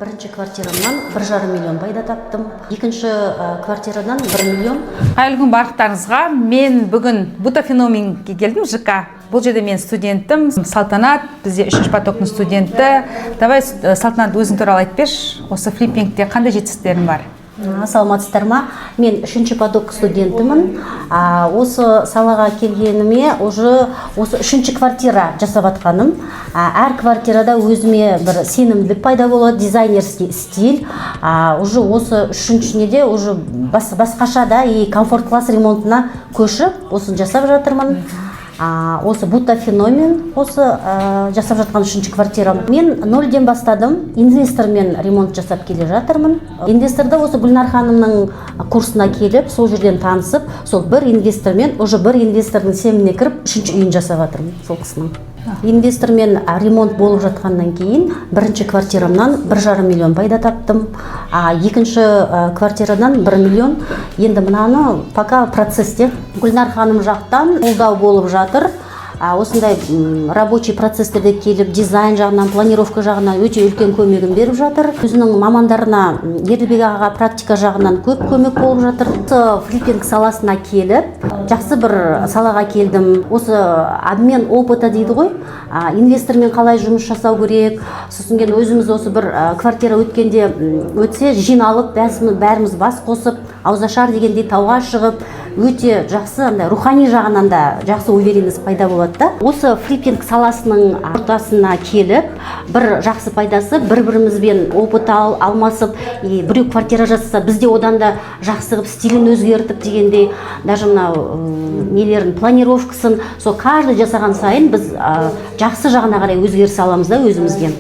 Бірінші квартирамнан 1,5 миллион пайда таптым. Екінші квартирадан 1 миллион. Қайырлы күн барлықтарыңызға. Мен бүгін Бутафеноминге келдім, ЖК. Бұл жерде мен студенттім. Салтанат, бізде 3-ші потоктың студенті. Давай, Салтанат, өзің туралы айтып берші. Осы флиппингте қандай жетістіктерің бар? Саламатсыздар ма? Мен 3-ші поток студентімін. Осы салаға келгеніме уже осы 3-ші квартира жасап атқаным. Әр квартирада өзіме бір сенімділік пайда болады, дизайнерский стиль. Уже осы 3-шіне де уже басқаша да и комфорт класс ремонтына көшіп, осын жасап жатырмын. Осы Бутафеномин, осы жасап жатқан 3-ші квартирам. Мен 0-ден бастадым, инвестормен ремонт жасап келе жатырмын. Инвесторда осы Гүлнар ханымның курсына келіп, сол жерден танысып, сол бір инвестормен, уже бір инвестордың семіне кіріп, 3-ші үйін жасап жатырмын сол кісінің. Инвестормен ремонт болып жатқаннан кейін, 1-ші квартирамнан 1,5 миллион пайда таптым. Екінші квартирадан 1 миллион. Енді мынаны пока процесте. Гүлнар ханым жақтан қолдау болып жатыр. Осындай рабочий процесстерде келіп, дизайн жағынан, планировка жағынан өте үлкен көмегін беріп жатыр. Өзінің мамандарына, Ерлібек ағаға практика жағынан көп көмек болып жатыр. Флиппинг саласына келіп, жақсы бір салаға келдім. Осы обмен опыта дейді ғой. Инвестормен қалай жұмыс жасау керек. Сосын өзіміз осы бір квартира өтсе, жиналып, бәріміз бас қосып, аузашар дегендей тауға шығып, өте жақсы, рухани жағынан да жақсы уверенность пайда болады да. Осы флиппинг саласының ортасына келіп, бір жақсы пайдасы, бір-бірімізбен опыт алмасып, біреу квартира жасаса, бізде одан да жақсы қылып стилін өзгертіп дегендей, даже мынау нелерін, планировкасын, сол каждый жасаған сайын біз жақсы жағына қарай өзгеріс аламыз да өзімізбен.